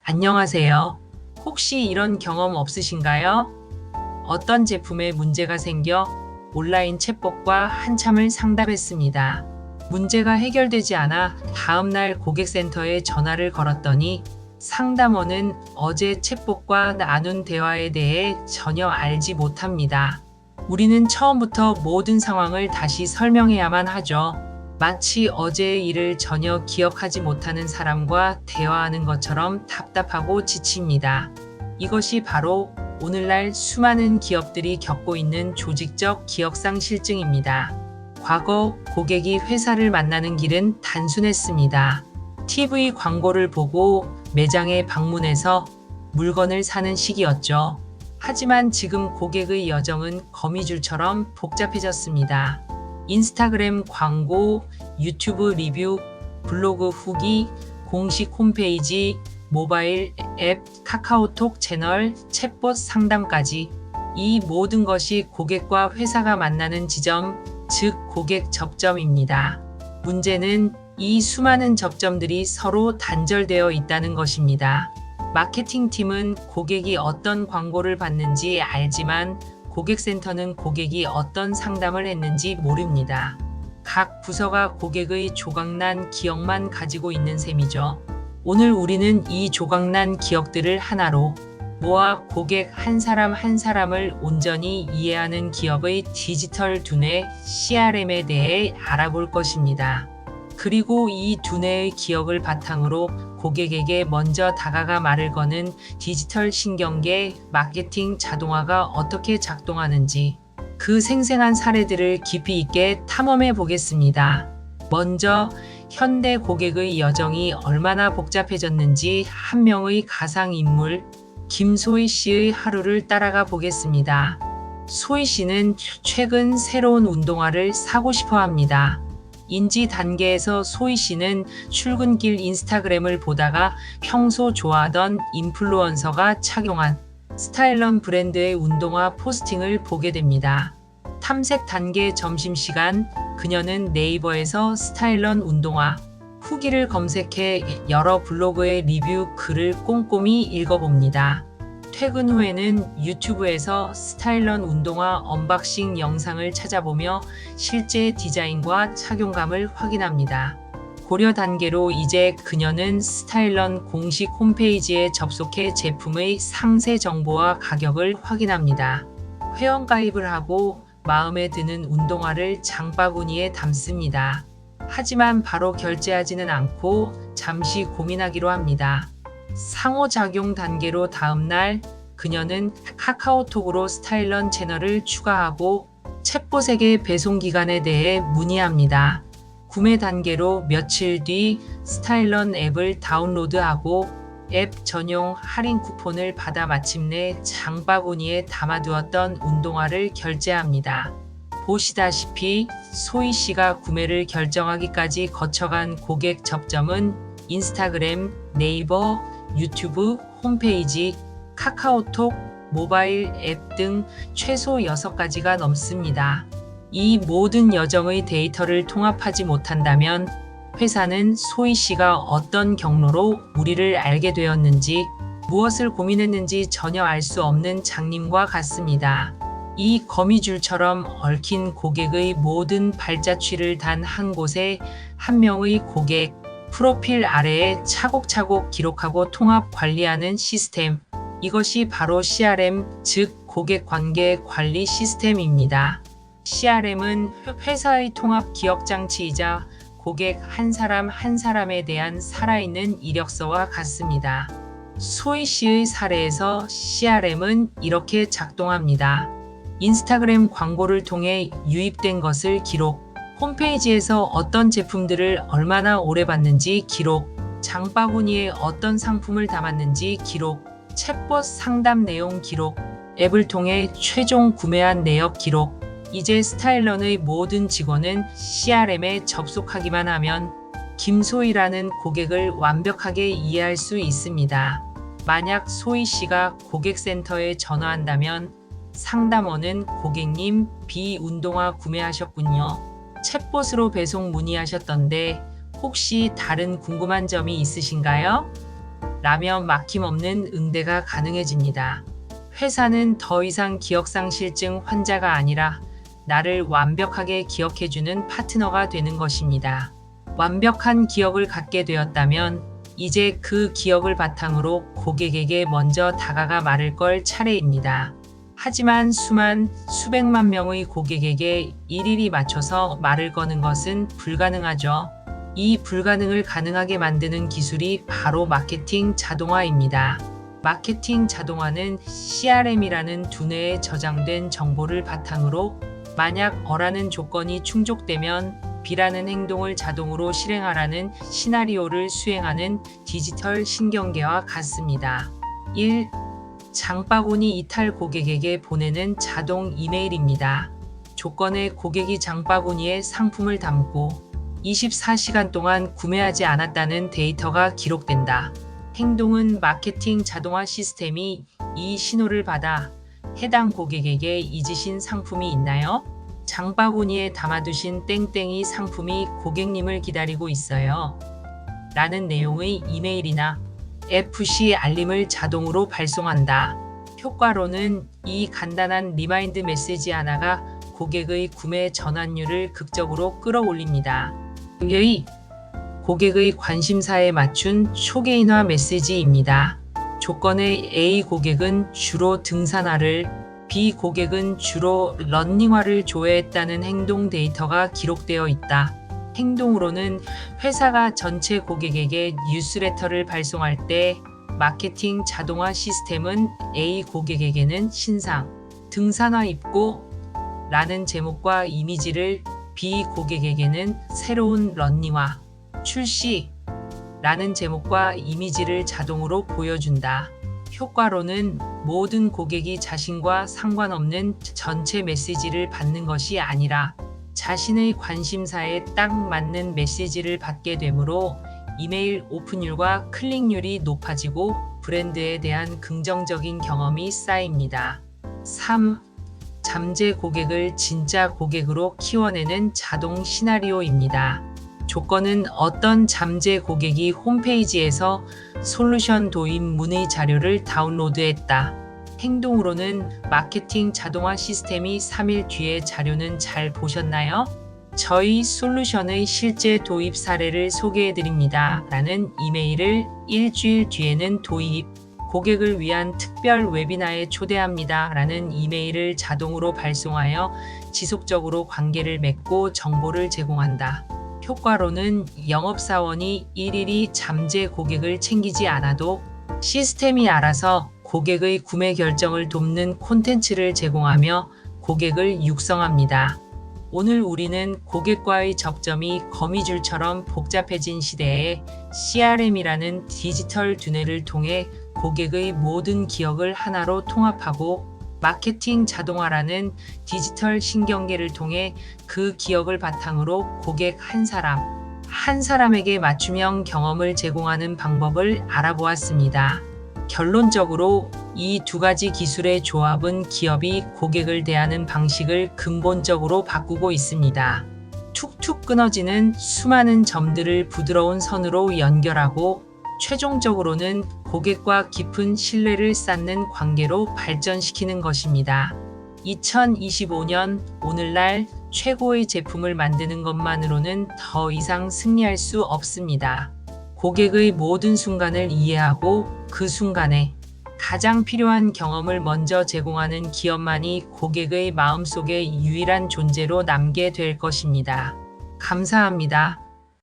안녕하세요. 혹시 이런 경험 없으신가요? 어떤 제품에 문제가 생겨 온라인 챗봇과 한참을 상담했습니다. 문제가 해결되지 않아 다음날 고객센터에 전화를 걸었더니 상담원은 어제 챗봇과 나눈 대화에 대해 전혀 알지 못합니다. 우리는 처음부터 모든 상황을 다시 설명해야만 하죠. 마치 어제의 일을 전혀 기억하지 못하는 사람과 대화하는 것처럼 답답하고 지칩니다. 이것이 바로 오늘날 수많은 기업들이 겪고 있는 조직적 기억상 실증입니다. 과거 고객이 회사를 만나는 길은 단순했습니다. TV 광고를 보고 매장에 방문해서 물건을 사는 시기였죠. 하지만 지금 고객의 여정은 거미줄처럼 복잡해졌습니다. 인스타그램 광고, 유튜브 리뷰, 블로그 후기, 공식 홈페이지, 모바일 앱, 카카오톡 채널, 챗봇 상담까지 이 모든 것이 고객과 회사가 만나는 지점, 즉 고객 접점입니다. 문제는 이 수많은 접점들이 서로 단절되어 있다는 것입니다. 마케팅팀은 고객이 어떤 광고를 받는지 알지만 고객센터는 고객이 어떤 상담을 했는지 모릅니다. 각 부서가 고객의 조각난 기억만 가지고 있는 셈이죠. 오늘 우리는 이 조각난 기억들을 하나로 모아 고객 한 사람 한 사람을 온전히 이해하는 기업의 디지털 두뇌 CRM에 대해 알아볼 것입니다. 그리고 이 두뇌의 기억을 바탕으로 고객에게 먼저 다가가 말을 거는 디지털 신경계 마케팅 자동화가 어떻게 작동하는지 그 생생한 사례들을 깊이 있게 탐험해 보겠습니다. 먼저 현대 고객의 여정이 얼마나 복잡해졌는지 한 명의 가상인물 김소희 씨의 하루를 따라가 보겠습니다. 소희 씨는 최근 새로운 운동화를 사고 싶어 합니다. 인지 단계에서 소희 씨는 출근길 인스타그램을 보다가 평소 좋아하던 인플루언서가 착용한 스타일런 브랜드의 운동화 포스팅을 보게 됩니다. 탐색 단계 점심시간, 그녀는 네이버에서 스타일런 운동화 후기를 검색해 여러 블로그의 리뷰 글을 꼼꼼히 읽어봅니다. 퇴근 후에는 유튜브에서 스타일런 운동화 언박싱 영상을 찾아보며 실제 디자인과 착용감을 확인합니다. 고려 단계로 이제 그녀는 스타일런 공식 홈페이지에 접속해 제품의 상세 정보와 가격을 확인합니다. 회원가입을 하고 마음에 드는 운동화를 장바구니에 담습니다. 하지만 바로 결제하지는 않고 잠시 고민하기로 합니다. 상호작용 단계로 다음날 그녀는 카카오톡으로 스타일런 채널을 추가하고 챗봇에게 배송 기간에 대해 문의합니다. 구매 단계로 며칠 뒤 스타일런 앱을 다운로드하고 앱 전용 할인 쿠폰을 받아 마침내 장바구니에 담아두었던 운동화를 결제합니다. 보시다시피 소희 씨가 구매를 결정하기까지 거쳐간 고객 접점은 인스타그램, 네이버, 유튜브, 홈페이지, 카카오톡, 모바일 앱 등 최소 6가지가 넘습니다. 이 모든 여정의 데이터를 통합하지 못한다면 회사는 소희 씨가 어떤 경로로 우리를 알게 되었는지, 무엇을 고민했는지 전혀 알 수 없는 장님과 같습니다. 이 거미줄처럼 얽힌 고객의 모든 발자취를 단 한 곳에 한 명의 고객 프로필 아래에 차곡차곡 기록하고 통합 관리하는 시스템. 이것이 바로 CRM, 즉 고객 관계 관리 시스템입니다. CRM은 회사의 통합 기억 장치이자 고객 한 사람 한 사람에 대한 살아있는 이력서와 같습니다. 소희 씨의 사례에서 CRM은 이렇게 작동합니다. 인스타그램 광고를 통해 유입된 것을 기록, 홈페이지에서 어떤 제품들을 얼마나 오래 봤는지 기록, 장바구니에 어떤 상품을 담았는지 기록, 챗봇 상담 내용 기록, 앱을 통해 최종 구매한 내역 기록. 이제 스타일런의 모든 직원은 CRM에 접속하기만 하면 김소희라는 고객을 완벽하게 이해할 수 있습니다. 만약 소희 씨가 고객센터에 전화한다면 상담원은 고객님 운동화 구매하셨군요. 챗봇으로 배송 문의하셨던데 혹시 다른 궁금한 점이 있으신가요? 라며 막힘없는 응대가 가능해집니다. 회사는 더 이상 기억상실증 환자가 아니라 나를 완벽하게 기억해주는 파트너가 되는 것입니다. 완벽한 기억을 갖게 되었다면 이제 그 기억을 바탕으로 고객에게 먼저 다가가 말을 걸 차례입니다. 하지만 수백만 명의 고객에게 일일이 맞춰서 말을 거는 것은 불가능하죠. 이 불가능을 가능하게 만드는 기술이 바로 마케팅 자동화입니다. 마케팅 자동화는 CRM이라는 두뇌에 저장된 정보를 바탕으로 만약 어라는 조건이 충족되면 B라는 행동을 자동으로 실행하라는 시나리오를 수행하는 디지털 신경계와 같습니다. 1. 장바구니 이탈 고객에게 보내는 자동 이메일입니다. 조건에 고객이 장바구니에 상품을 담고 24시간 동안 구매하지 않았다는 데이터가 기록된다. 행동은 마케팅 자동화 시스템이 이 신호를 받아 해당 고객에게 잊으신 상품이 있나요? 장바구니에 담아두신 땡땡이 상품이 고객님을 기다리고 있어요. 라는 내용의 이메일이나 FC 알림을 자동으로 발송한다. 효과로는 이 간단한 리마인드 메시지 하나가 고객의 구매 전환율을 극적으로 끌어올립니다. 고객의 관심사에 맞춘 초개인화 메시지입니다. 조건의 A 고객은 주로 등산화를, B 고객은 주로 러닝화를 좋아했다는 행동 데이터가 기록되어 있다. 행동으로는 회사가 전체 고객에게 뉴스레터를 발송할 때 마케팅 자동화 시스템은 A 고객에게는 신상, 등산화 입고 라는 제목과 이미지를, B 고객에게는 새로운 러닝화, 출시 라는 제목과 이미지를 자동으로 보여준다. 효과로는 모든 고객이 자신과 상관없는 전체 메시지를 받는 것이 아니라 자신의 관심사에 딱 맞는 메시지를 받게 되므로 이메일 오픈율과 클릭률이 높아지고 브랜드에 대한 긍정적인 경험이 쌓입니다. 3. 잠재 고객을 진짜 고객으로 키워내는 자동 시나리오입니다. 조건은 어떤 잠재 고객이 홈페이지에서 솔루션 도입 문의 자료를 다운로드했다. 행동으로는 마케팅 자동화 시스템이 3일 뒤에 자료는 잘 보셨나요? 저희 솔루션의 실제 도입 사례를 소개해드립니다. 라는 이메일을 일주일 뒤에는 도입, 고객을 위한 특별 웨비나에 초대합니다. 라는 이메일을 자동으로 발송하여 지속적으로 관계를 맺고 정보를 제공한다. 효과로는 영업사원이 일일이 잠재 고객을 챙기지 않아도 시스템이 알아서 고객의 구매 결정을 돕는 콘텐츠를 제공하며 고객을 육성합니다. 오늘 우리는 고객과의 접점이 거미줄처럼 복잡해진 시대에 CRM이라는 디지털 두뇌를 통해 고객의 모든 기억을 하나로 통합하고 마케팅 자동화라는 디지털 신경계를 통해 그 기억을 바탕으로 고객 한 사람에게 맞춤형 경험을 제공하는 방법을 알아보았습니다. 결론적으로 이 두 가지 기술의 조합은 기업이 고객을 대하는 방식을 근본적으로 바꾸고 있습니다. 툭툭 끊어지는 수많은 점들을 부드러운 선으로 연결하고 최종적으로는 고객과 깊은 신뢰를 쌓는 관계로 발전시키는 것입니다. 2025년 오늘날 최고의 제품을 만드는 것만으로는 더 이상 승리할 수 없습니다. 고객의 모든 순간을 이해하고 그 순간에 가장 필요한 경험을 먼저 제공하는 기업만이 고객의 마음속에 유일한 존재로 남게 될 것입니다. 감사합니다.